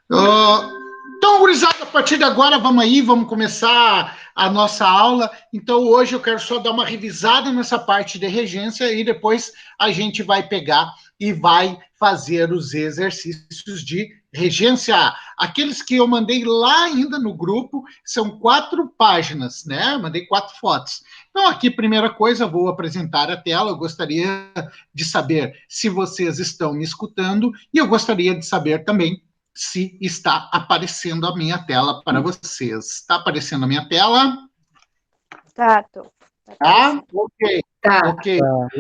Então, gurizada, a partir de agora, vamos aí, vamos começar a nossa aula. Então, hoje eu quero só dar uma revisada nessa parte de regência e depois a gente vai pegar e vai fazer os exercícios de regência. Aqueles que eu mandei lá ainda no grupo, são 4 páginas, né? Mandei 4 fotos. Então, aqui, primeira coisa, vou apresentar a tela. Eu gostaria de saber se vocês estão me escutando e eu gostaria de saber também se está aparecendo a minha tela para vocês. Está aparecendo a minha tela? Tá, tô. Tá? Ok, Tá.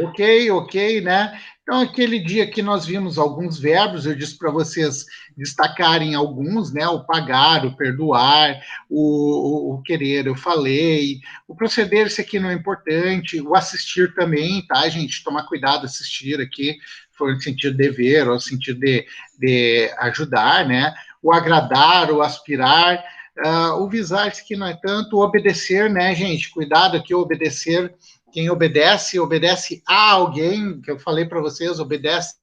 ok, ok, né? Então, aquele dia que nós vimos alguns verbos, eu disse para vocês destacarem alguns, né? O pagar, o perdoar, o querer, eu falei. O proceder, esse aqui não é importante. O assistir também, tá, gente? Tomar cuidado, assistir aqui, for no sentido de dever, ou no sentido de ajudar, né? O agradar, o aspirar. O visar, isso aqui não é tanto. O obedecer, né, gente? Cuidado aqui, obedecer. Quem obedece, obedece a alguém, que eu falei para vocês, obedece.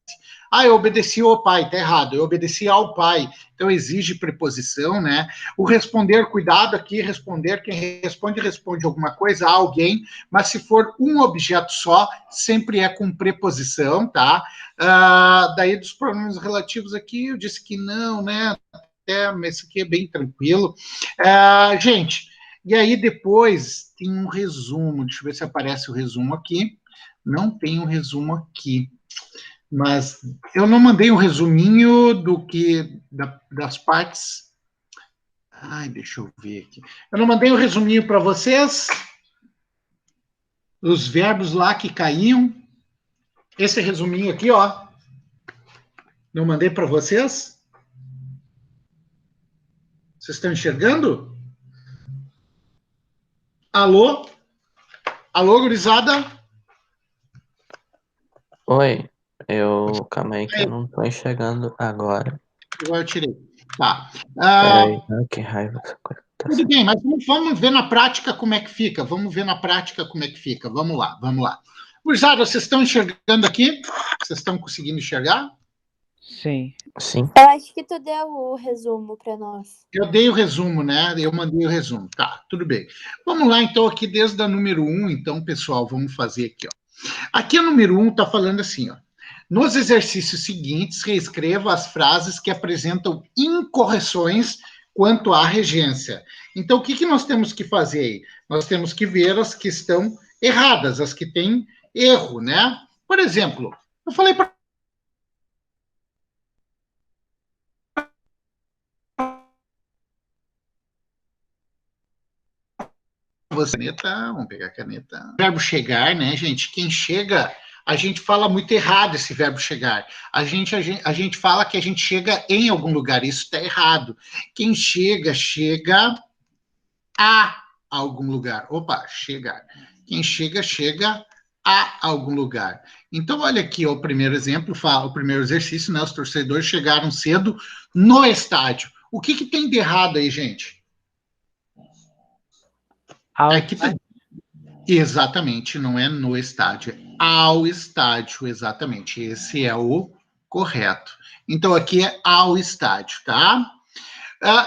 Eu obedeci ao pai, tá errado. Eu obedeci ao pai. Então exige preposição, né? O responder, cuidado aqui, responder, quem responde, responde alguma coisa a alguém, mas se for um objeto só, sempre é com preposição, tá? Daí dos pronomes relativos aqui, eu disse que não, né? Mas isso aqui é bem tranquilo. Gente, e aí depois tem um resumo, deixa eu ver se aparece o resumo aqui. Não tem um resumo aqui, mas eu não mandei um resuminho das partes. Deixa eu ver aqui. Eu não mandei um resuminho para vocês, os verbos lá que caíam. Esse resuminho aqui, ó. Não mandei para vocês? Vocês estão enxergando? Alô? Alô, gurizada? Oi, calma aí que eu não tô enxergando agora. Agora eu tirei. Tá. Peraí, que raiva essa coisa. Tudo bem, mas vamos ver na prática como é que fica. Vamos ver na prática como é que fica. Vamos lá, vamos lá. Gurizada, vocês estão enxergando aqui? Vocês estão conseguindo enxergar? Sim. Sim. Eu acho que tu deu o resumo para nós. Eu dei o resumo, né? Eu mandei o resumo. Tá, tudo bem. Vamos lá, então, aqui desde a número 1. Então, pessoal, vamos fazer aqui, ó. Aqui a número 1 está falando assim, ó. Nos exercícios seguintes, reescreva as frases que apresentam incorreções quanto à regência. Então, o que nós temos que fazer aí? Nós temos que ver as que estão erradas, as que têm erro, né? Por exemplo, eu falei para você, caneta, vamos pegar a caneta. Verbo chegar, né, gente? Quem chega, a gente fala muito errado esse verbo chegar. A gente fala que a gente chega em algum lugar, isso está errado. Quem chega, chega a algum lugar. Opa, chegar. Quem chega, chega a algum lugar. Então, olha aqui ó, o primeiro exemplo, o primeiro exercício, né? Os torcedores chegaram cedo no estádio. O que tem de errado aí, gente? Exatamente, não é no estádio, é ao estádio, exatamente. Esse é o correto. Então, aqui é ao estádio, tá?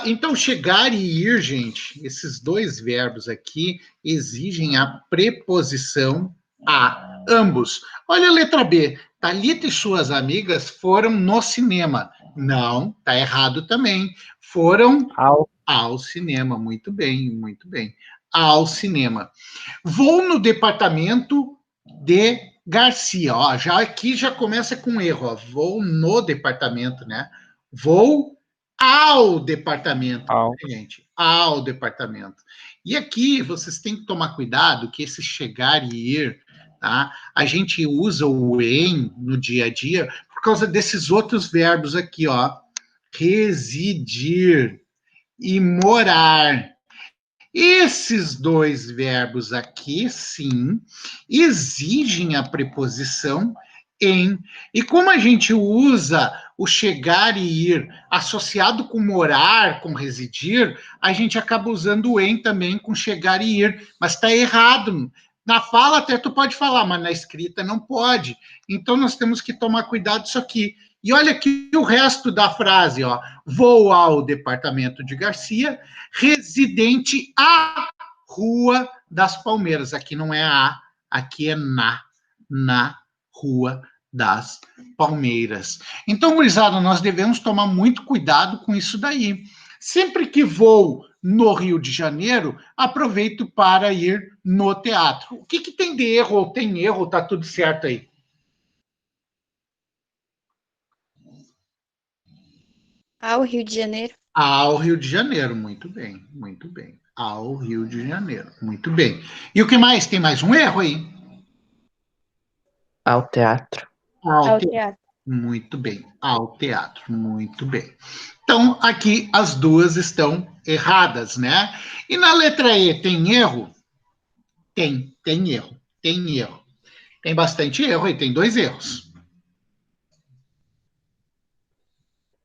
Então, chegar e ir, gente, esses dois verbos aqui exigem a preposição a, ambos. Olha a letra B. Thalita e suas amigas foram no cinema. Não, tá errado também. Foram ao cinema. Muito bem, muito bem. Ao cinema. Vou no departamento de Garcia. Ó, aqui já começa com erro. Ó. Vou no departamento, né? Vou ao departamento, gente. Ao departamento. E aqui vocês têm que tomar cuidado que esse chegar e ir, tá? A gente usa o em no dia a dia por causa desses outros verbos aqui, ó. Residir e morar. Esses dois verbos aqui, sim, exigem a preposição em. E como a gente usa o chegar e ir associado com morar, com residir, a gente acaba usando o em também com chegar e ir, mas está errado. Na fala até tu pode falar, mas na escrita não pode. Então nós temos que tomar cuidado disso aqui. E olha aqui o resto da frase, ó. Vou ao departamento de Garcia, residente à Rua das Palmeiras. Aqui não é a, aqui é na Rua das Palmeiras. Então, gurizada, nós devemos tomar muito cuidado com isso daí. Sempre que vou no Rio de Janeiro, aproveito para ir no teatro. O que tem de erro ou tem erro? Tá tudo certo aí? Ao Rio de Janeiro. Ao Rio de Janeiro, muito bem, muito bem. Ao Rio de Janeiro, muito bem. E o que mais? Tem mais um erro aí? Ao teatro. Ao teatro. Muito bem, ao teatro, muito bem. Então, aqui as duas estão erradas, né? E na letra E, tem erro? Tem erro, tem erro. Tem bastante erro aí, tem 2 erros.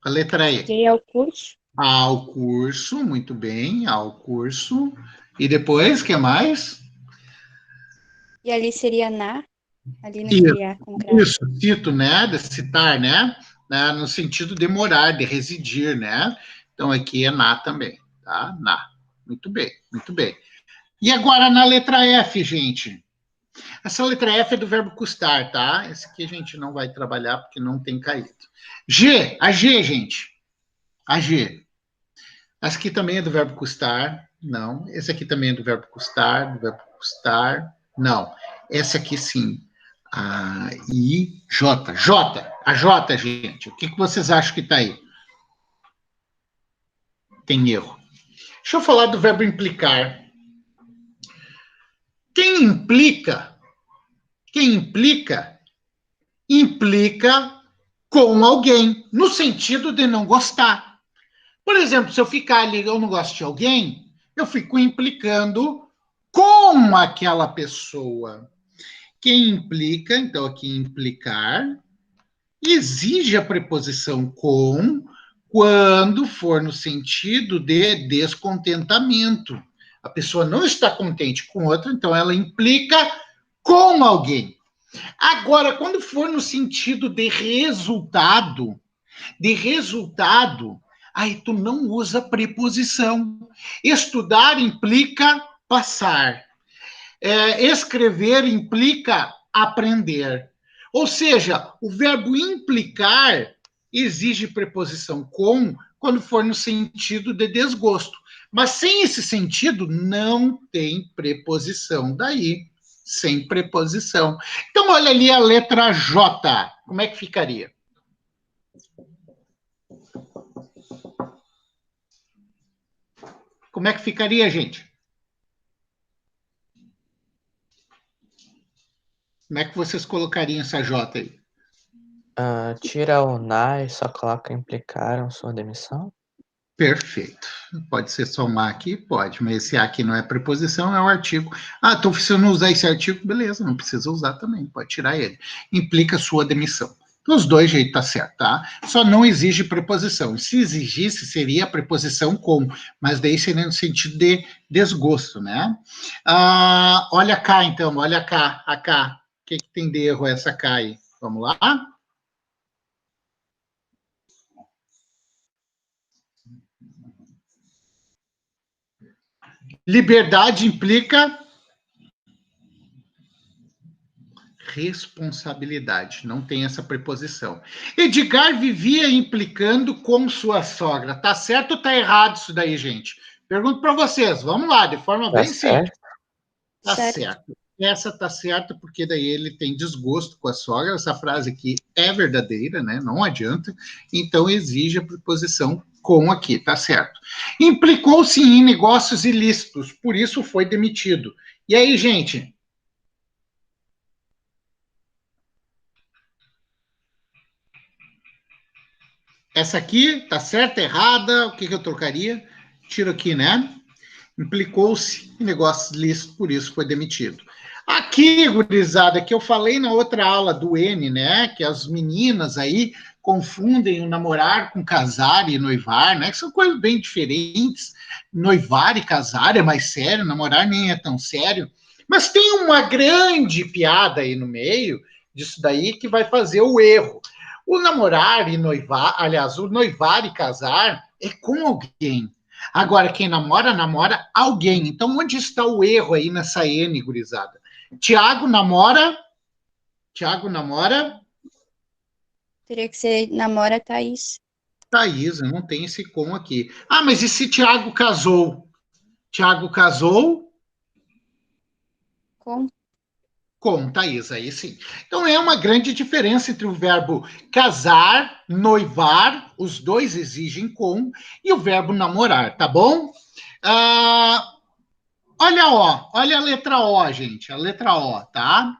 A letra E. E ao curso. Ao curso, muito bem, ao curso. E depois, o que mais? E ali seria na. Ali não Isso, seria concreto. isso, cito, né? De citar, né? No sentido de morar, de residir, né? Então aqui é na também, tá? Na. Muito bem, muito bem. E agora na letra F, gente. Essa letra F é do verbo custar, tá? Esse aqui a gente não vai trabalhar porque não tem caído. G, a G, gente. A G. Essa aqui também é do verbo custar. Não. Esse aqui também é do verbo custar, do verbo custar. Não. Essa aqui sim. A I, J. J. A J, gente. O que vocês acham que está aí? Tem erro. Deixa eu falar do verbo implicar. Quem implica, implica com alguém, no sentido de não gostar. Por exemplo, se eu ficar ali, eu não gosto de alguém, eu fico implicando com aquela pessoa. Quem implica, então aqui implicar, exige a preposição com quando for no sentido de descontentamento. A pessoa não está contente com outra, então ela implica com alguém. Agora, quando for no sentido de resultado, aí tu não usa preposição. Estudar implica passar. Escrever implica aprender. Ou seja, o verbo implicar exige preposição com quando for no sentido de desgosto. Mas sem esse sentido, não tem preposição. Daí, sem preposição. Então, olha ali a letra J. Como é que ficaria? Como é que ficaria, gente? Como é que vocês colocariam essa J aí? Tira o na e só coloca implicaram sua demissão? Perfeito. Pode ser só um A aqui? Pode, mas esse A aqui não é preposição, é o artigo. Então se eu não usar esse artigo, beleza, não precisa usar também, pode tirar ele. Implica sua demissão. Dos dois jeitos tá certo, tá? Só não exige preposição. Se exigisse, seria a preposição com, mas daí seria no sentido de desgosto, né? Olha cá, então, olha cá, a cá. O que tem de erro essa cá aí? Vamos lá? Liberdade implica responsabilidade, não tem essa preposição. Edgar vivia implicando com sua sogra. Tá certo ou tá errado isso daí, gente? Pergunto para vocês, vamos lá, de forma bem simples. Tá certo. Essa tá certa porque daí ele tem desgosto com a sogra. Essa frase aqui é verdadeira, né? Não adianta. Então exige a preposição com aqui, tá certo. Implicou-se em negócios ilícitos, por isso foi demitido. E aí, gente? Essa aqui tá certa, errada? O que eu trocaria? Tiro aqui, né? Implicou-se em negócios ilícitos, por isso foi demitido. Aqui, gurizada, que eu falei na outra aula do N, né? Que as meninas aí confundem o namorar com casar e noivar, né? Que são coisas bem diferentes. Noivar e casar é mais sério, namorar nem é tão sério. Mas tem uma grande piada aí no meio disso daí que vai fazer o erro. O namorar e noivar, aliás, o noivar e casar é com alguém. Agora, quem namora, namora alguém. Então, onde está o erro aí nessa N, gurizada? Tiago namora... Teria que ser namora Thaís. Thaís, não tem esse com aqui. Ah, mas e se Tiago casou? Tiago casou Com. com Thaís, aí sim. Então é uma grande diferença entre o verbo casar, noivar, os dois exigem com, e o verbo namorar, tá bom? Olha a letra O, gente, a letra O, tá?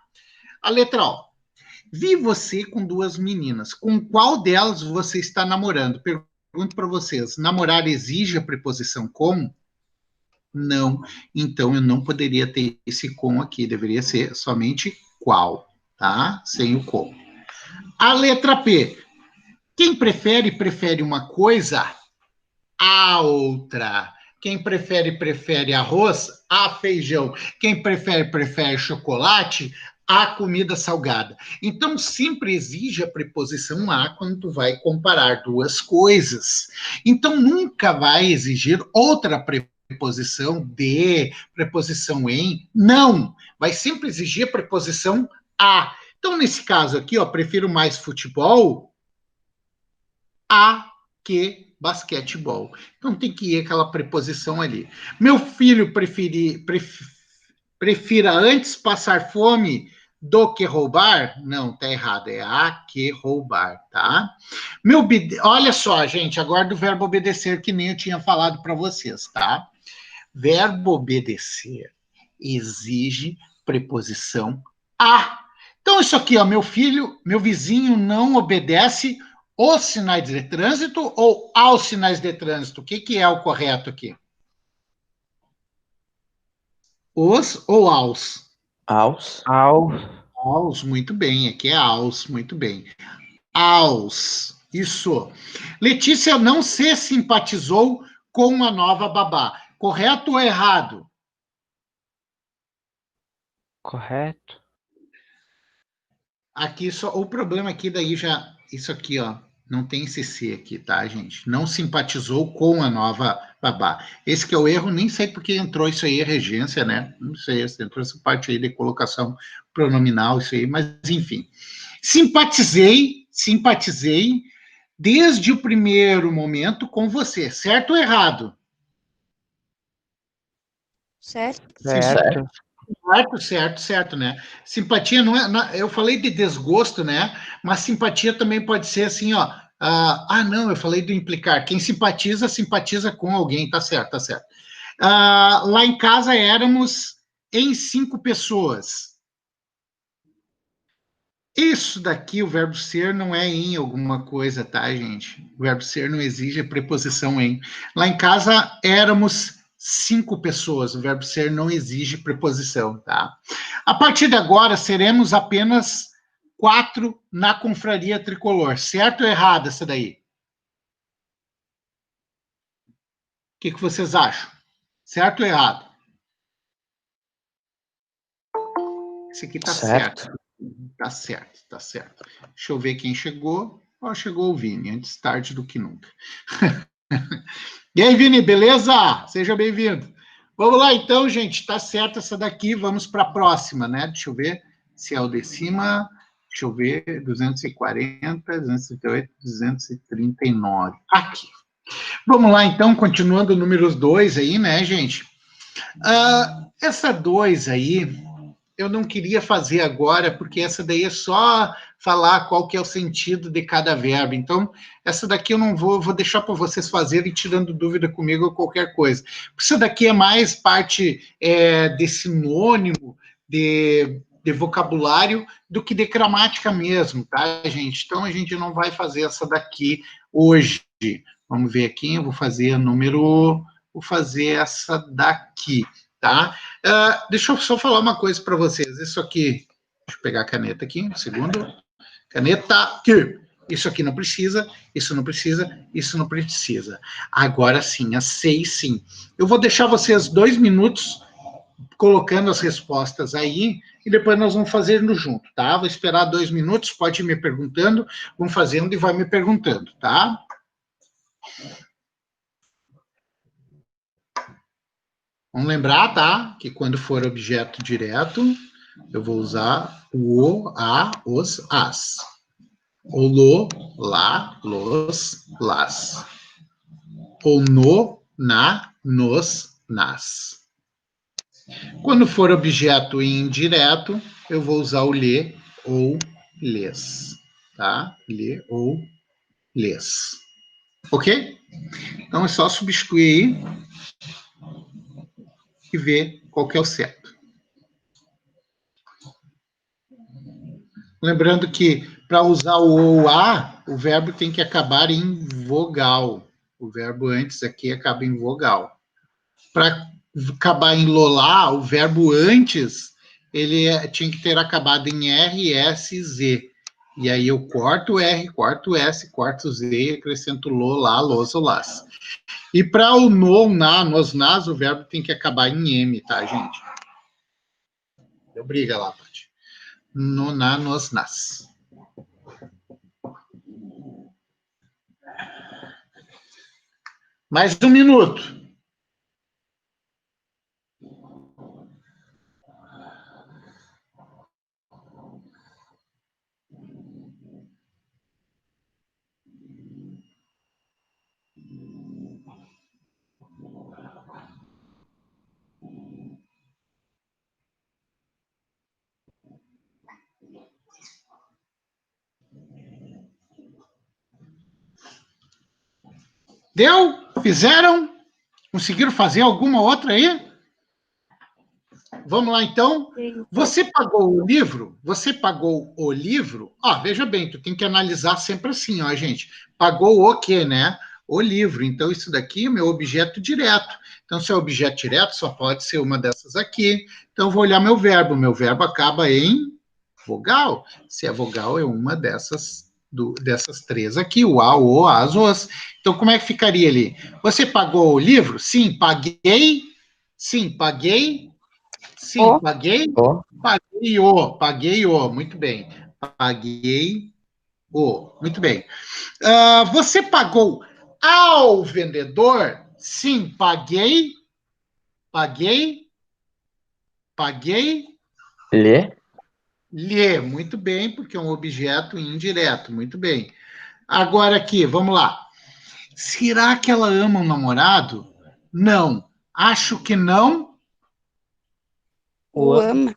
A letra O. Vi você com duas meninas. Com qual delas você está namorando? Pergunto para vocês. Namorar exige a preposição com? Não. Então eu não poderia ter esse com aqui. Deveria ser somente qual, tá? Sem o com. A letra P. Quem prefere, prefere uma coisa a outra. Quem prefere, prefere arroz a feijão. Quem prefere, prefere chocolate a comida salgada. Então, sempre exige a preposição a quando tu vai comparar duas coisas. Então, nunca vai exigir outra preposição de, preposição em. Não. Vai sempre exigir a preposição a. Então, nesse caso aqui, ó, prefiro mais futebol a que basquetebol. Então tem que ir aquela preposição ali. Meu filho prefira antes passar fome do que roubar? Não, tá errado. É a que roubar, tá? Olha só, gente, agora do verbo obedecer, que nem eu tinha falado para vocês, tá? Verbo obedecer exige preposição a. Então, isso aqui, ó, meu vizinho não obedece os sinais de trânsito ou aos sinais de trânsito? O que é o correto aqui? Os ou aos? Aos. Aos, muito bem. Aqui é aos, muito bem. Aos, isso. Letícia não se simpatizou com a nova babá. Correto ou errado? Correto. Aqui só, o problema aqui daí já, isso aqui, ó, não tem esse C aqui, tá, gente? Não simpatizou com a nova babá. Esse que é o erro, nem sei porque entrou isso aí, a regência, né? Não sei, entrou essa parte aí de colocação pronominal, isso aí, mas enfim. Simpatizei desde o primeiro momento com você, certo ou errado? Certo? Certo. Certo, né? Simpatia não é. Eu falei de desgosto, né? Mas simpatia também pode ser assim, ó. Não, eu falei do implicar. Quem simpatiza, simpatiza com alguém, tá certo, tá certo. Lá em casa éramos em 5 pessoas. Isso daqui, o verbo ser, não é em alguma coisa, tá, gente? O verbo ser não exige a preposição em. Lá em casa éramos 5 pessoas, o verbo ser não exige preposição, tá? A partir de agora, seremos apenas 4 na confraria tricolor. Certo ou errado essa daí? O que vocês acham? Certo ou errado? Esse aqui tá certo. Tá certo. Deixa eu ver quem chegou. Chegou o Vini, antes tarde do que nunca. E aí, Vini, beleza? Seja bem-vindo. Vamos lá, então, gente. Tá certo essa daqui. Vamos para a próxima, né? Deixa eu ver se é o de cima. Deixa eu ver. 240, 238, 239. Aqui. Vamos lá, então, continuando números 2 aí, né, gente? Essa 2 aí, eu não queria fazer agora, porque essa daí é só falar qual que é o sentido de cada verbo. Então, essa daqui eu não vou deixar para vocês fazerem, tirando dúvida comigo ou qualquer coisa. Isso daqui é mais parte de sinônimo, de vocabulário, do que de gramática mesmo, tá, gente? Então, a gente não vai fazer essa daqui hoje. Vamos ver aqui, eu vou fazer vou fazer essa daqui, tá? Deixa eu só falar uma coisa para vocês. Isso aqui, deixa eu pegar a caneta aqui, um segundo. Caneta aqui. Isso aqui não precisa, isso não precisa, isso não precisa. Agora sim, as 6 sim. Eu vou deixar vocês 2 minutos colocando as respostas aí, e depois nós vamos fazendo junto, tá? Vou esperar 2 minutos, pode ir me perguntando, vamos fazendo e vai me perguntando, tá? Vamos lembrar, tá? Que quando for objeto direto, eu vou usar o, a, os, as. O lo, lá, los, las. Ou no, na, nos, nas. Quando for objeto indireto, eu vou usar o lhe ou lhes, tá? Lhe ou lhes. Ok? Então é só substituir aí e ver qual que é o certo. Lembrando que para usar o ou a, o verbo tem que acabar em vogal. O verbo antes aqui acaba em vogal. Para acabar em lolar, o verbo antes, ele tinha que ter acabado em R, S, Z. E aí eu corto o R, corto o S, corto o Z e acrescento lo, lá, los ou las. E para o no, na, nos, nas, o verbo tem que acabar em M, tá, gente? Deu briga lá, Paty. No, na, nos, nas. Mais 1 minuto. Deu? Fizeram? Conseguiram fazer alguma outra aí? Vamos lá, então. Sim. Você pagou o livro? Você pagou o livro? Veja bem, tu tem que analisar sempre assim, ó, gente. Pagou o quê, né? O livro. Então, isso daqui é meu objeto direto. Então, se é objeto direto, só pode ser uma dessas aqui. Então, eu vou olhar meu verbo. Meu verbo acaba em vogal. Se é vogal, é uma dessas 3 aqui. O a, o, as, os. Então, como é que ficaria ali? Você pagou o livro? Sim, paguei. Sim, paguei. Sim, O. paguei. O, Paguei o, muito bem. Paguei o, muito bem. Você pagou ao vendedor? Sim, paguei. Paguei. Paguei. lhe, Lhe, muito bem, porque é um objeto indireto, muito bem. Agora aqui, vamos lá. Será que ela ama o namorado? Não. Acho que não. O ama.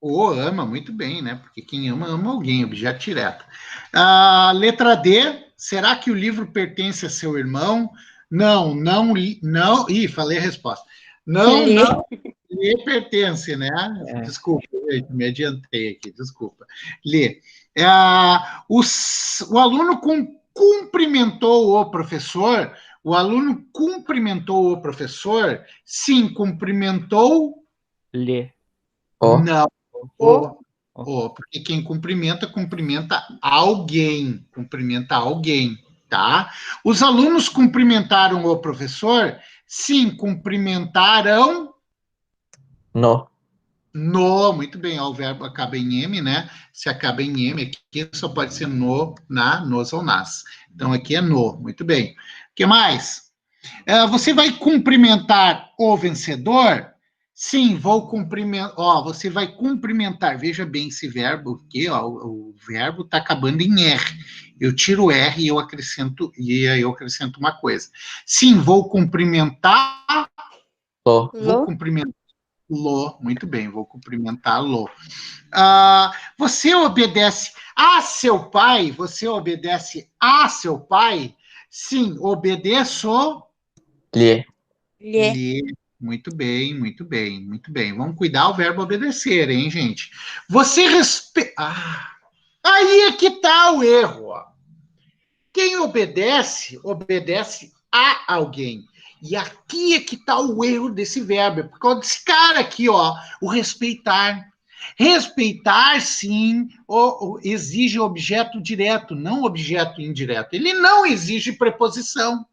O ama, muito bem, né? Porque quem ama, ama alguém, objeto direto. Letra D, será que o livro pertence a seu irmão? Não, não, não. Ih, falei a resposta. Não, Lhe. não lhe pertence, né? É. Desculpa, me adiantei aqui, desculpa. Lê. O aluno cumprimentou o professor? O aluno cumprimentou o professor? Sim, cumprimentou? Lhe. o, Não. O. Porque quem cumprimenta, cumprimenta alguém. Cumprimenta alguém, tá? Os alunos cumprimentaram o professor? Sim, cumprimentaram no, no. Muito bem, ó, o verbo acaba em M, né? Se acaba em M, aqui só pode ser no, na, nos ou nas. Então aqui é no. Muito bem. O que mais? Você vai cumprimentar o vencedor? Sim, vou cumprimentar. Você vai cumprimentar. Veja bem esse verbo aqui, ó, o verbo está acabando em R. Eu tiro o R e eu acrescento uma coisa. Sim, vou cumprimentar. lo, Vou Lo. cumprimentá-lo. Muito bem, vou cumprimentá-lo. Você obedece a seu pai? Você obedece a seu pai? Sim, obedeço. lhe, Lhe. Lhe. Muito bem, muito bem, muito bem. Vamos cuidar o verbo obedecer, hein, gente? Você respeita. Aí é que tá o erro. Ó. Quem obedece, obedece a alguém. E aqui é que tá o erro desse verbo. É por causa desse cara aqui, ó, o respeitar. Respeitar, sim, exige objeto direto, não objeto indireto. Ele não exige preposição.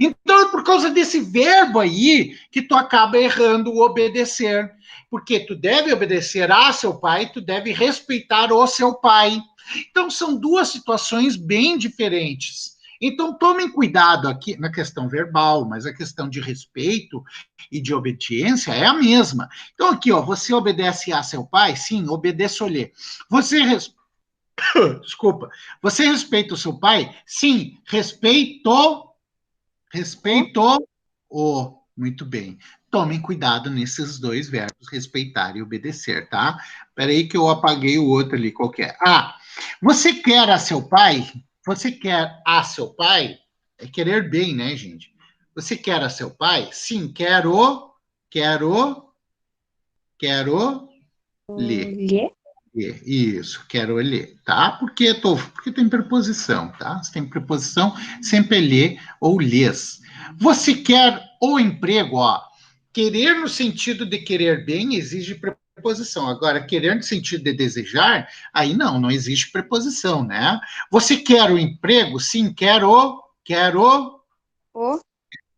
Então, é por causa desse verbo aí que tu acaba errando o obedecer. Porque tu deve obedecer a seu pai, tu deve respeitar o seu pai. Então, são duas situações bem diferentes. Então, tomem cuidado aqui na questão verbal, mas a questão de respeito e de obediência é a mesma. Então, aqui, ó, você obedece a seu pai? Sim, obedeço-lhe. Você desculpa. Você respeita o seu pai? Sim, respeito o. Muito bem. Tomem cuidado nesses dois verbos, respeitar e obedecer, tá? Peraí que eu apaguei o outro ali, qualquer. Ah, você quer a seu pai? Você quer a seu pai? É querer bem, né, gente? Você quer a seu pai? Sim, quero ler. Lhe. Isso, quero ler, tá? Porque tem preposição, tá? Se tem preposição, sempre é ler ou lês. Você quer o emprego, ó. Querer no sentido de querer bem exige preposição. Agora, querer no sentido de desejar, aí não existe preposição, né? Você quer o emprego? Sim, O.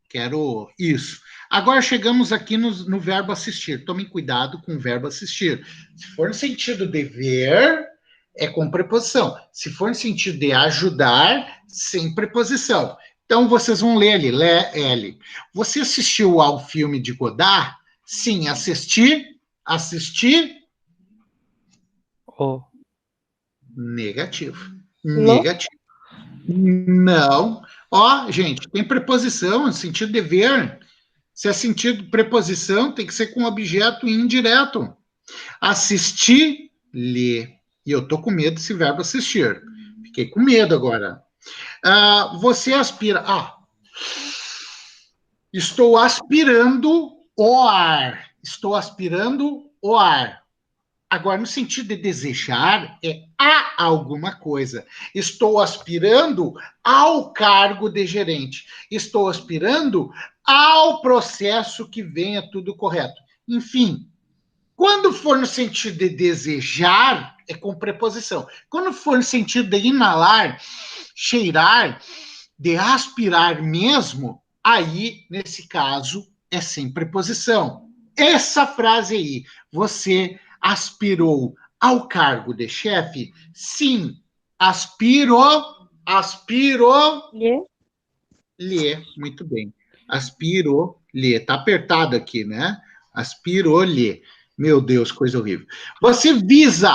quero isso. Agora chegamos aqui no verbo assistir. Tomem cuidado com o verbo assistir. Se for no sentido de ver, é com preposição. Se for no sentido de ajudar, sem preposição. Então vocês vão ler ali, L. Você assistiu ao filme de Godard? Sim, assisti, O. negativo. Lo. Negativo. Não. Ó, gente, tem preposição no sentido de ver. Se é sentido preposição, tem que ser com objeto indireto. Assistir, ler. E eu tô com medo desse verbo assistir. Fiquei com medo agora. Você aspira. Estou aspirando o ar. Estou aspirando o ar. Agora, no sentido de desejar, é a alguma coisa. Estou aspirando ao cargo de gerente. Estou aspirando ao processo que venha tudo correto. Enfim, quando for no sentido de desejar, é com preposição. Quando for no sentido de inalar, cheirar, de aspirar mesmo, aí, nesse caso, é sem preposição. Essa frase aí, você aspirou ao cargo de chefe? Sim, Lhe. lhe, muito bem. Aspirou-lhe, tá apertado aqui, né? Aspirou-lhe. Meu Deus, coisa horrível. Você visa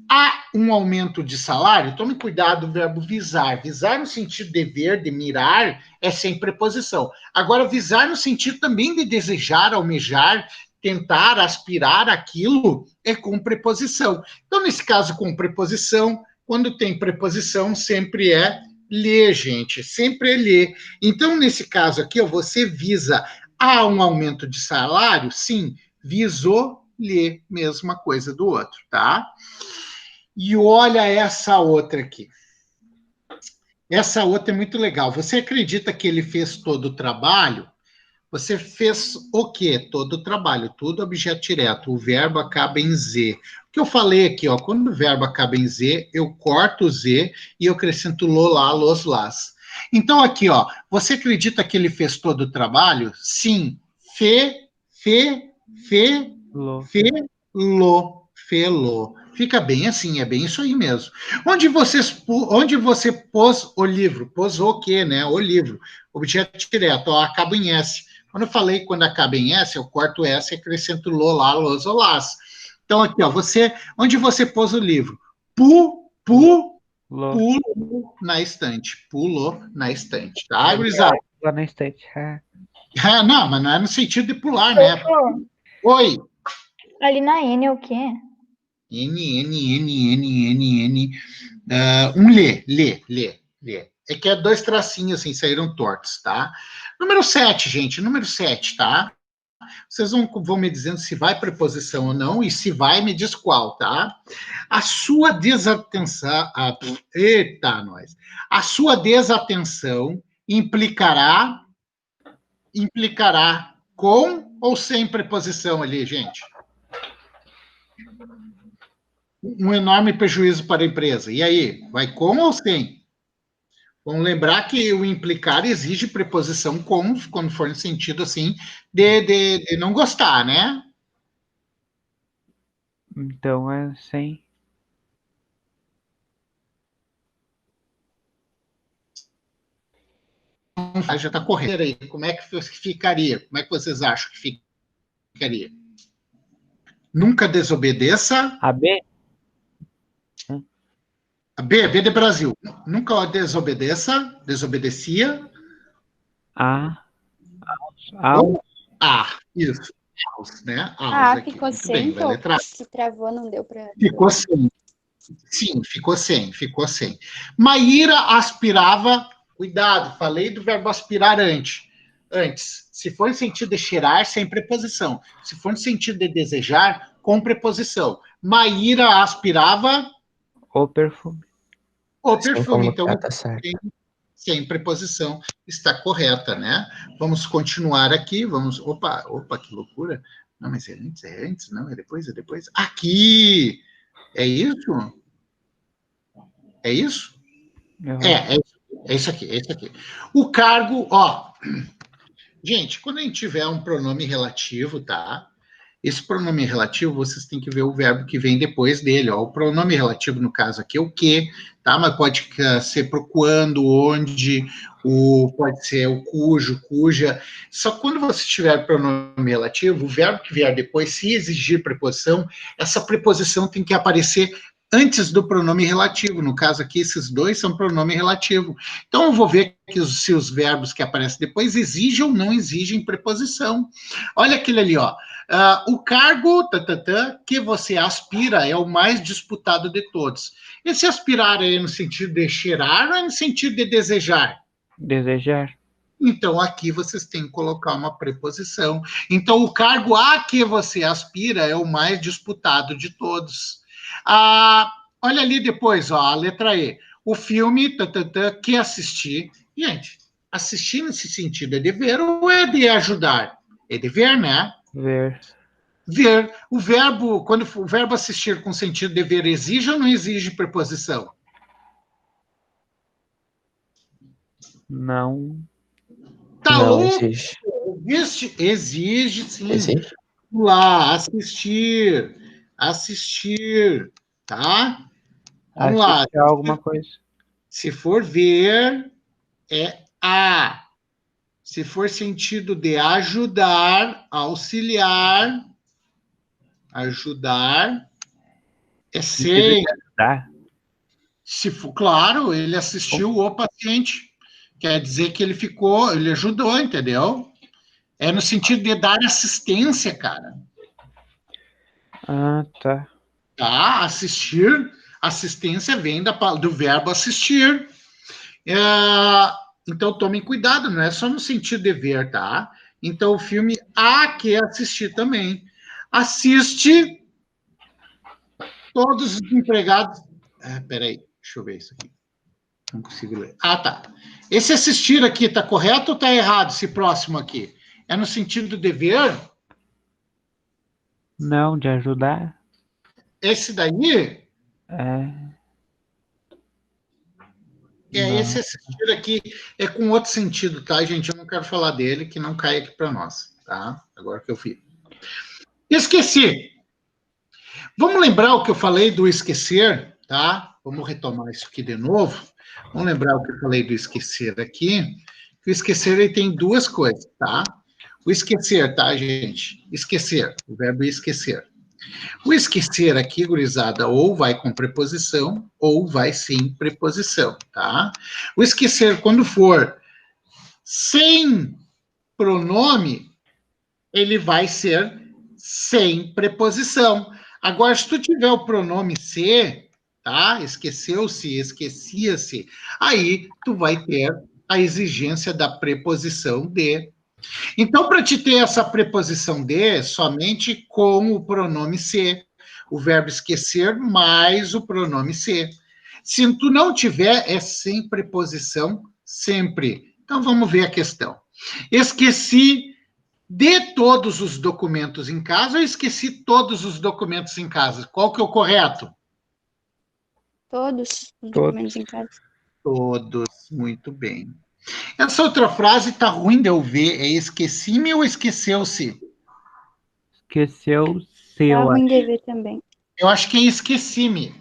a um aumento de salário? Tome cuidado do verbo visar. Visar no sentido de ver, de mirar, é sem preposição. Agora, visar no sentido também de desejar, almejar, tentar, aspirar aquilo, é com preposição. Então, nesse caso, com preposição, quando tem preposição, sempre é ler, gente, sempre é ler. Então, nesse caso aqui, ó, você visa a um aumento de salário? Sim, visou ler, mesma coisa do outro, tá? E olha essa outra aqui. Essa outra é muito legal. Você acredita que ele fez todo o trabalho? Você fez o quê? Todo o trabalho, tudo objeto direto. O verbo acaba em Z. O que eu falei aqui, ó, quando o verbo acaba em Z, eu corto o Z e eu acrescento lo, lá, los, las. Então, aqui, ó, você acredita que ele fez todo o trabalho? Sim. Lo. Felo. Fica bem assim, é bem isso aí mesmo. Onde você pôs o livro? Pôs o quê, né? O livro. Objeto direto, ó, acaba em S. Quando eu falei quando acaba em S, eu corto S e acrescento lo, lá, los, olás. Então, aqui, ó, onde você pôs o livro? Pulo na estante. Pulou na estante, tá, gurizada? Lá na estante. É. Não, mas não é no sentido de pular, né? Oi. Ali na N é o quê? N. Lê. É que é dois tracinhos assim, saíram tortos, tá? Número 7, gente, número 7, tá? Vocês vão me dizendo se vai preposição ou não, e se vai, me diz qual, tá? A sua desatenção. Eita, nós. A sua desatenção implicará com ou sem preposição ali, gente? Um enorme prejuízo para a empresa. E aí, vai com ou sem? Vamos lembrar que o implicar exige preposição com, quando for no sentido assim, de não gostar, né? Então é sem. Já está correto aí. Como é que ficaria? Como é que vocês acham que ficaria? Nunca desobedeça. A B? B de Brasil. Nunca desobedecia. Aos. Isso. Aos, né? A Aos aqui. ficou Muito bem, sem, vai letrar. se travou, não deu para. Ficou sem. Sim, ficou sem. Maíra aspirava, cuidado, falei do verbo aspirar antes. Se for no sentido de cheirar, sem preposição. Se for no sentido de desejar, com preposição. Maíra aspirava O perfume. o Assim perfume. como Então, tá certo. sem preposição está correta, né? Vamos continuar aqui. Opa, que loucura. Não, mas é antes, não, é depois. Aqui! É isso? É isso? Uhum. É isso aqui. O cargo, ó. Gente, quando a gente tiver um pronome relativo, tá? Esse pronome relativo, vocês têm que ver o verbo que vem depois dele, ó. O pronome relativo, no caso aqui, é o que, tá? Mas pode ser pro quando, onde, pode ser o cujo, cuja. Só quando você tiver pronome relativo, o verbo que vier depois, se exigir preposição, essa preposição tem que aparecer antes do pronome relativo. No caso aqui, esses dois são pronome relativo. Então, eu vou ver que se os verbos que aparecem depois exigem ou não exigem preposição. Olha aquele ali, ó. O cargo que você aspira é o mais disputado de todos. Esse aspirar é no sentido de cheirar ou é no sentido de desejar? Desejar. Então, aqui vocês têm que colocar uma preposição. Então, o cargo a que você aspira é o mais disputado de todos. Olha ali depois, ó, a letra E. O filme que assisti. Gente, assistir nesse sentido é de ver ou é de ajudar? É de ver, né? Ver. Ver. O verbo, quando o verbo assistir com sentido de ver, exige ou não exige preposição? Não. Tá Não louco? existe. Exige, sim. Existe? Vamos lá, assistir, tá? Vamos lá. Assistir a alguma coisa. Se for ver, é a. Se for sentido de ajudar, auxiliar, ajudar, é sem. Tá? Se for, claro, ele assistiu o paciente. Quer dizer que ele ajudou, entendeu? É no sentido de dar assistência, cara. Ah, tá. Tá? Assistir, assistência vem do verbo assistir. Então, tomem cuidado, não é só no sentido de ver, tá? Então, o filme há que assistir também. Assiste todos os empregados. Peraí, deixa eu ver isso aqui. Não consigo ler. Tá. Esse assistir aqui tá correto ou tá errado, esse próximo aqui? É no sentido de ver? Não, de ajudar. Esse daí? Esse assistir aqui é com outro sentido, tá, gente? Eu não quero falar dele, que não cai aqui para nós, tá? Agora que eu vi. Esqueci. Vamos lembrar o que eu falei do esquecer, tá? Vamos retomar isso aqui de novo. Vamos lembrar o que eu falei do esquecer aqui. O esquecer ele tem duas coisas, tá? O esquecer, tá, gente? Esquecer, o verbo esquecer. O esquecer aqui, gurizada, ou vai com preposição, ou vai sem preposição, tá? O esquecer, quando for sem pronome, ele vai ser sem preposição. Agora, se tu tiver o pronome se, tá? Esqueceu-se, esquecia-se, aí tu vai ter a exigência da preposição de. Então, para te ter essa preposição de, somente com o pronome se, o verbo esquecer mais o pronome se. Se tu não tiver, é sem preposição sempre. Então, vamos ver a questão. Esqueci de todos os documentos em casa ou esqueci todos os documentos em casa? Qual que é o correto? Todos os documentos em casa. Todos, muito bem. Essa outra frase tá ruim de eu ver. É esqueci-me ou esqueceu-se? Esqueceu Tá seu, ruim de acho. ver também. Eu acho que é esqueci-me.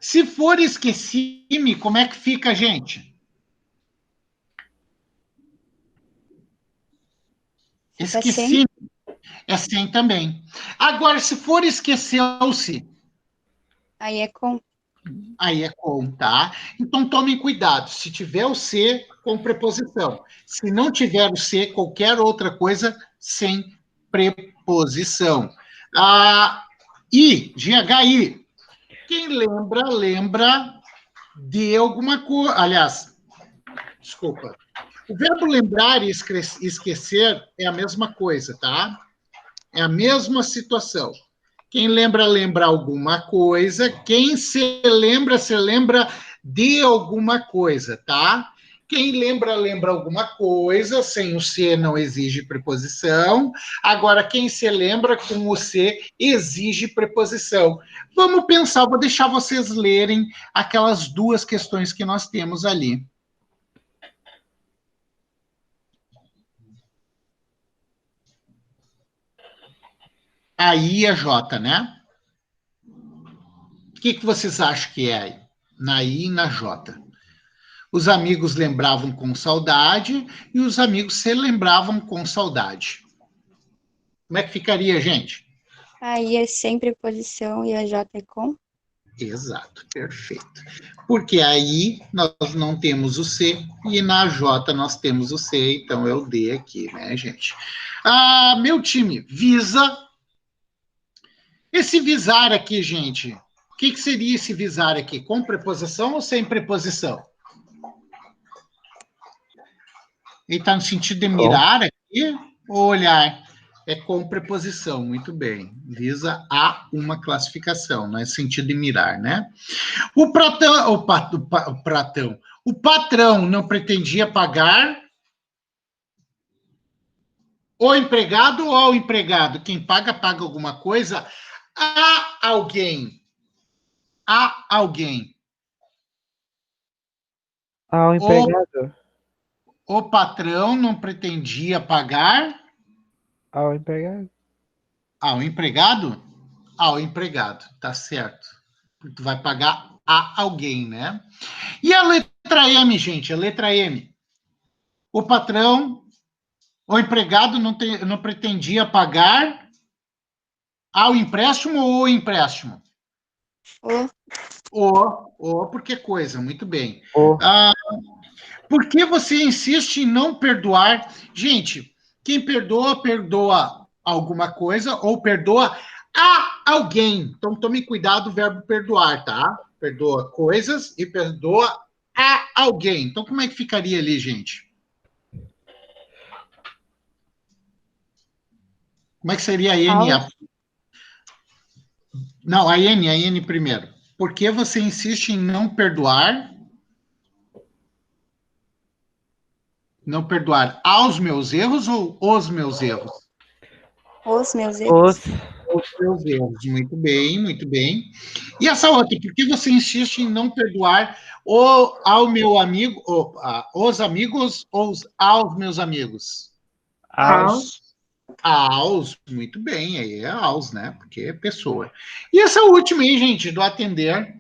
Se for esqueci-me, como é que fica, gente? Fica sem. Esqueci é sem também. Agora, se for esqueceu-se, Aí é com. aí é com, tá? Então tomem cuidado. Se tiver o se, com preposição. Se não tiver o se, qualquer outra coisa, sem preposição. Ah, I, GHI. Quem lembra, lembra de alguma coisa. Aliás, desculpa. O verbo lembrar e esquecer é a mesma coisa, tá? É a mesma situação. Quem lembra, lembra alguma coisa. Quem se lembra de alguma coisa, tá? Quem lembra, lembra alguma coisa. Sem o se não exige preposição. Agora, quem se lembra com o se exige preposição. Vamos pensar, vou deixar vocês lerem aquelas duas questões que nós temos ali. A I e a J, né? O que vocês acham que é na I e na J? Os amigos lembravam com saudade e os amigos se lembravam com saudade. Como é que ficaria, gente? Aí é sem preposição e a J é com. Exato, perfeito. Porque aí nós não temos o C e na J nós temos o C, então é o D aqui, né, gente? Ah, meu time visa. Esse visar aqui, gente, o que seria esse visar aqui? Com preposição ou sem preposição? Ele está no sentido de mirar aqui ou olhar? É com preposição, muito bem. Visa a uma classificação, não é sentido de mirar, né? O patrão, o patrão não pretendia pagar o empregado ou ao empregado. Quem paga, paga alguma coisa a alguém. A alguém. Ao O, empregado. o patrão não pretendia pagar Ao empregado. ao empregado? Ao empregado, tá certo. Tu vai pagar a alguém, né? E a letra M, gente, a letra M. O patrão, o empregado não pretendia pagar ao empréstimo ou o empréstimo? Porque coisa, muito bem. O. Por que você insiste em não perdoar? Gente, quem perdoa, perdoa alguma coisa ou perdoa a alguém. Então, tome cuidado do verbo perdoar, tá? Perdoa coisas e perdoa a alguém. Então, como é que ficaria ali, gente? Como é que seria a N? Ao. Não, a N primeiro. Por que você insiste em não perdoar? Não perdoar aos meus erros ou os meus erros? Os meus Os. erros. Os seus erros. Muito bem, muito bem. E essa outra, por que você insiste em não perdoar ao meu amigo, os amigos ou aos meus amigos? Aos. Aos, muito bem, aí é aos, né? Porque é pessoa. E essa última aí, gente, do atender.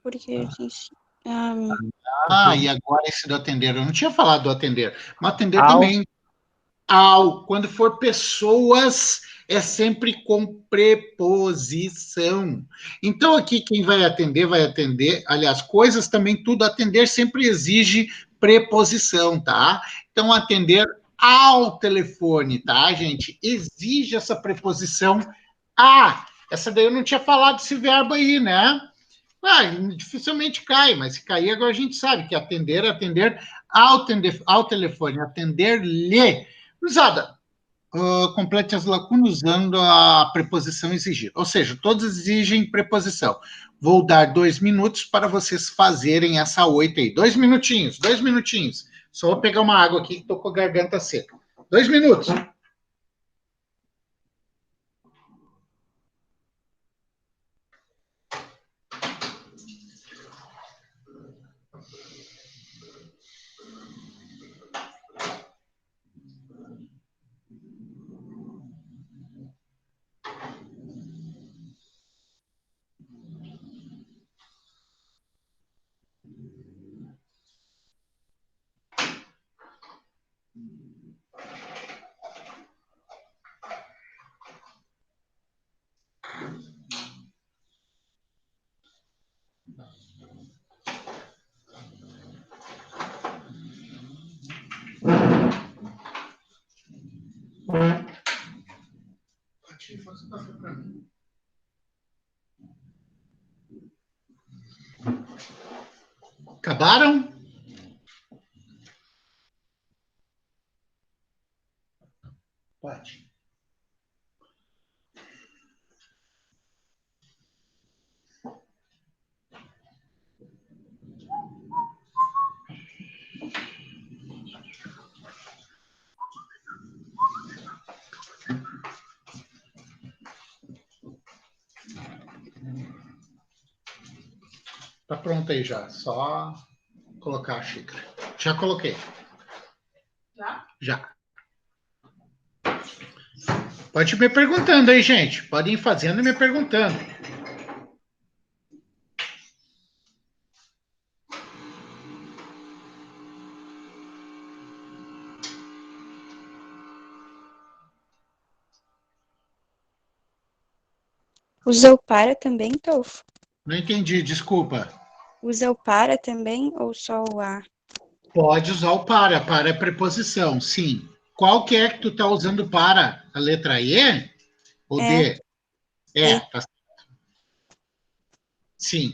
Porque, gente. E agora esse do atender. Eu não tinha falado do atender, mas atender Ao. também. Quando for pessoas, é sempre com preposição. Então, aqui, quem vai atender, vai atender. Aliás, coisas também, tudo atender sempre exige preposição, tá? Então, atender ao telefone, tá, gente? Exige essa preposição a. Essa daí eu não tinha falado desse verbo aí, né? Dificilmente cai, mas se cair, agora a gente sabe que atender é atender ao telefone, atender-lhe. Cruzada, complete as lacunas usando a preposição exigir. Ou seja, todos exigem preposição. Vou dar 2 minutos para vocês fazerem essa 8 aí. 2 minutinhos, 2 minutinhos. Só vou pegar uma água aqui que estou com a garganta seca. 2 minutos. Acabaram? Pode. Tá pronto aí já. Só colocar a xícara. Já coloquei. Já? Já. Pode ir me perguntando aí, gente. Podem ir fazendo e me perguntando. Usa o para também, Tolfo? Não entendi, desculpa. Usa o para também ou só o a? Pode usar o para. Para é preposição, sim. Qual que é que tu tá usando para? A letra E ou D? E. Tá. Sim.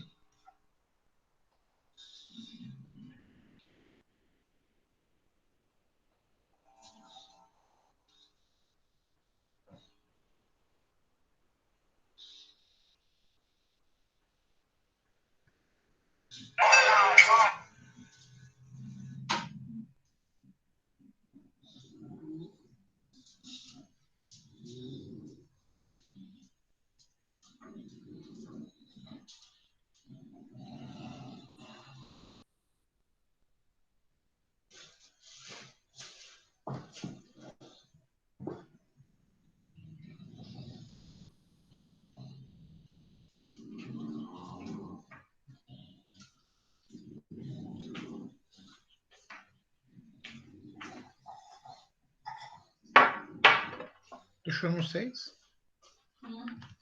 Deixou no 6?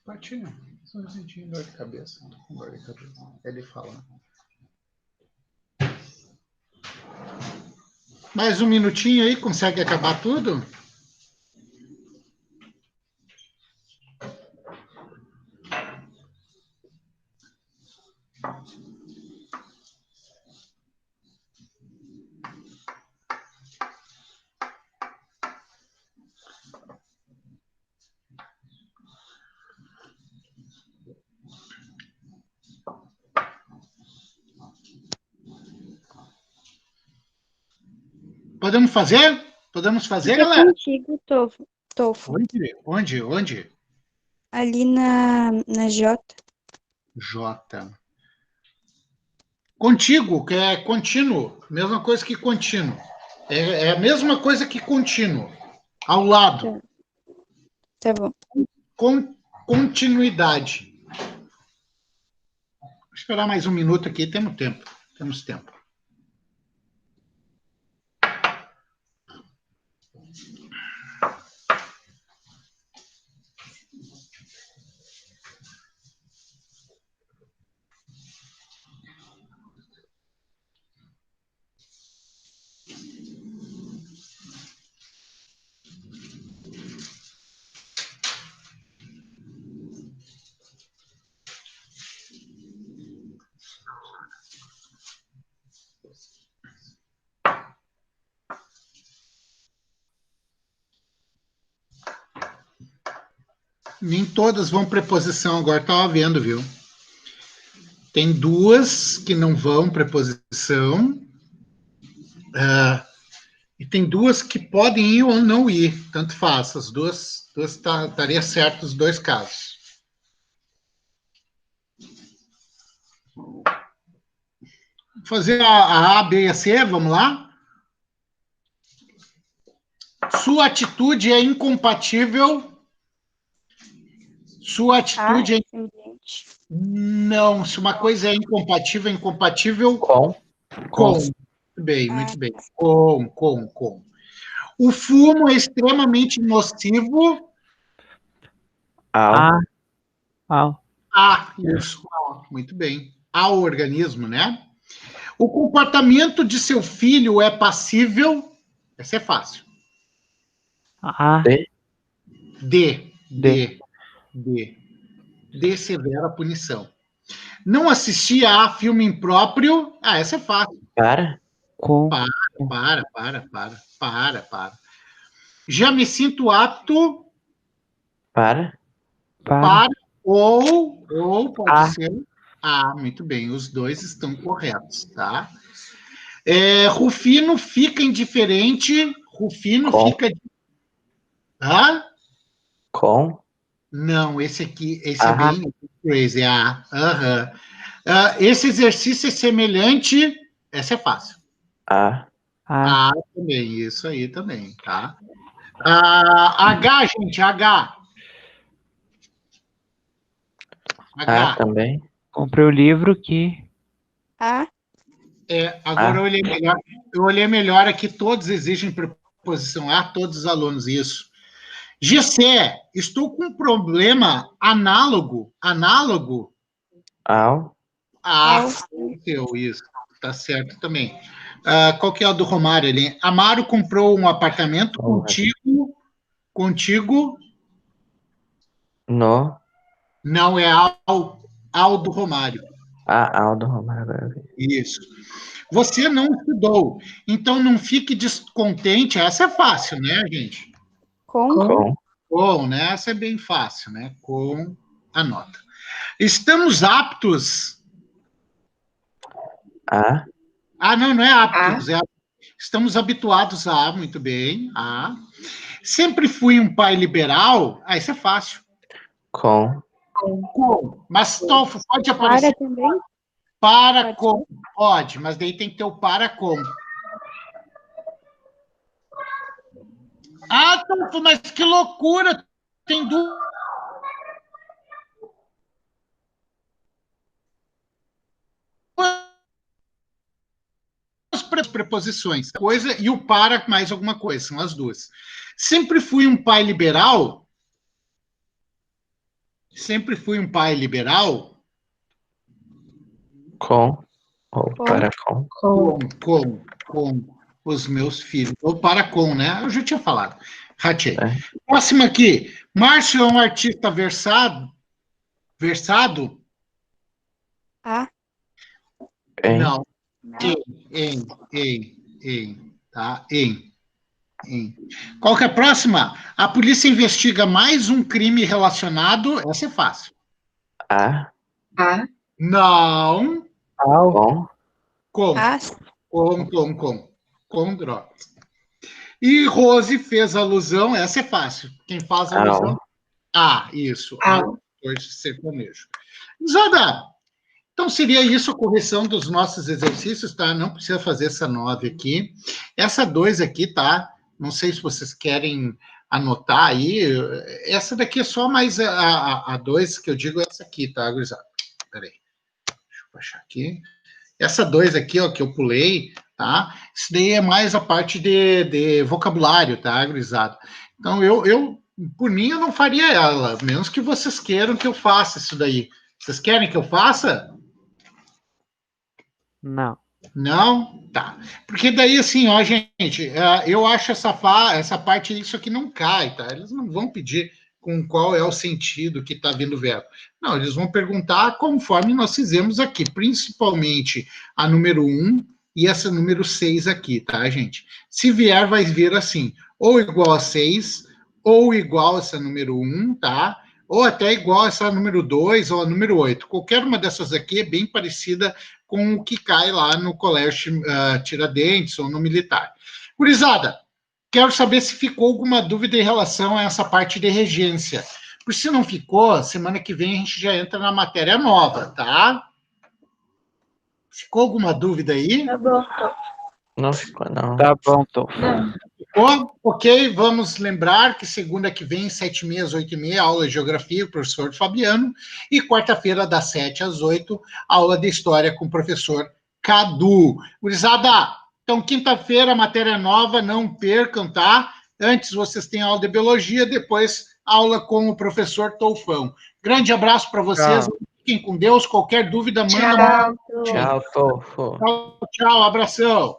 Patinho. Só um sentinho dor de cabeça. Tô com dor de cabeça. Ele fala. Mais um minutinho aí, consegue acabar tudo? Podemos fazer? Podemos fazer, Fica galera? contigo, Tolfo. Onde? Ali na J. J. Contigo, que é contínuo. Mesma coisa que contínuo. É a mesma coisa que contínuo. Ao lado. Tá bom. Continuidade. Vou esperar mais um minuto aqui. Temos tempo. Temos tempo. Nem todas vão preposição agora, estava vendo, viu? Tem duas que não vão preposição. E tem duas que podem ir ou não ir, tanto faz. As duas estaria certo os dois casos. Fazer a B e a C, vamos lá? Sua atitude é incompatível. Sua atitude é... Não, se uma coisa é incompatível Com. Muito bem, muito bem. Com. O fumo é extremamente nocivo. Ao. Ao. Isso. Muito bem. Ao organismo, né? O comportamento de seu filho é passível. Essa é fácil. A. D. De severa punição. Não assistia a filme impróprio. Essa é fácil. Para. Com. Para. Já me sinto apto Para. para ou pode A. ser. Muito bem, os dois estão corretos, tá? Rufino fica indiferente. Rufino Com. fica. Hã? Com. Não, esse é bem crazy. Aham. Esse exercício é semelhante. Essa é fácil. A. Também, isso aí também, tá? H, gente, H. A também. Comprei o livro que. A. Agora eu olhei melhor aqui, todos exigem preposição A, todos os alunos, isso. Gessé, estou com um problema análogo. Ao. Seu, isso, tá certo também. Qual que é o do Romário ali? Amaro comprou um apartamento contigo. No. Não, é ao do Romário. Ao do Romário. Isso. Você não estudou, então não fique descontente. Essa é fácil, né, gente? Com. Com, né? Essa é bem fácil, né? Com a nota. Estamos aptos. Não é aptos. Estamos habituados a, muito bem. Sempre fui um pai liberal. Isso é fácil. Com. Mas, Tolfo, pode aparecer. Para também? Para com. Pode, mas daí tem que ter o para com. Tolfo, mas que loucura! Tem duas preposições. Coisa e o para mais alguma coisa, são as duas. Sempre fui um pai liberal. Com. Ou para com. Com os meus filhos. Ou para com, né? Eu já tinha falado. Ratei. Próximo aqui. Márcio é um artista versado? A. Não. Tá? Qual que é a próxima? A polícia investiga mais um crime relacionado. Essa é fácil. Não. Com drogas. E Rose fez alusão. Essa é fácil. Quem faz alusão? Isso. Hoje sertanejo. Zada. Então, seria isso a correção dos nossos exercícios, tá? Não precisa fazer essa 9 aqui. Essa 2 aqui, tá? Não sei se vocês querem anotar aí. Essa daqui é só mais a 2, que eu digo essa aqui, tá, gurizada? Peraí. Deixa eu baixar aqui. Essa 2 aqui, ó, que eu pulei, tá? Isso daí é mais a parte de vocabulário, tá, gurizada? Então, eu, por mim, eu não faria ela, menos que vocês queiram que eu faça isso daí. Vocês querem que eu faça? Não? Tá. Porque daí, assim, ó, gente, eu acho essa parte, isso aqui não cai, tá? Eles não vão pedir com qual é o sentido que está vindo o verbo. Não, eles vão perguntar conforme nós fizemos aqui, principalmente a número 1 e essa número 6 aqui, tá, gente? Se vier, vai vir assim, ou igual a 6, ou igual a essa número 1, tá? Ou até igual a essa número 2 ou a número 8. Qualquer uma dessas aqui é bem parecida com o que cai lá no Colégio Tiradentes ou no Militar. Gurizada, quero saber se ficou alguma dúvida em relação a essa parte de regência. Por se não ficou, semana que vem a gente já entra na matéria nova, tá? Ficou alguma dúvida aí? Tá bom, Não ficou, não. Tá bom, Tom. Ficou? Ok, vamos lembrar que segunda que vem, 7h30 às 8h30, aula de Geografia, o professor Fabiano, e quarta-feira, das 7 às 8, aula de História com o professor Cadu. Gurizada, Então, quinta-feira, matéria nova, não percam, tá? Antes vocês têm aula de biologia, depois aula com o professor Toufão. Grande abraço para vocês, fiquem com Deus. Qualquer dúvida, manda. Tchau, fofo. Tchau, tchau, abração.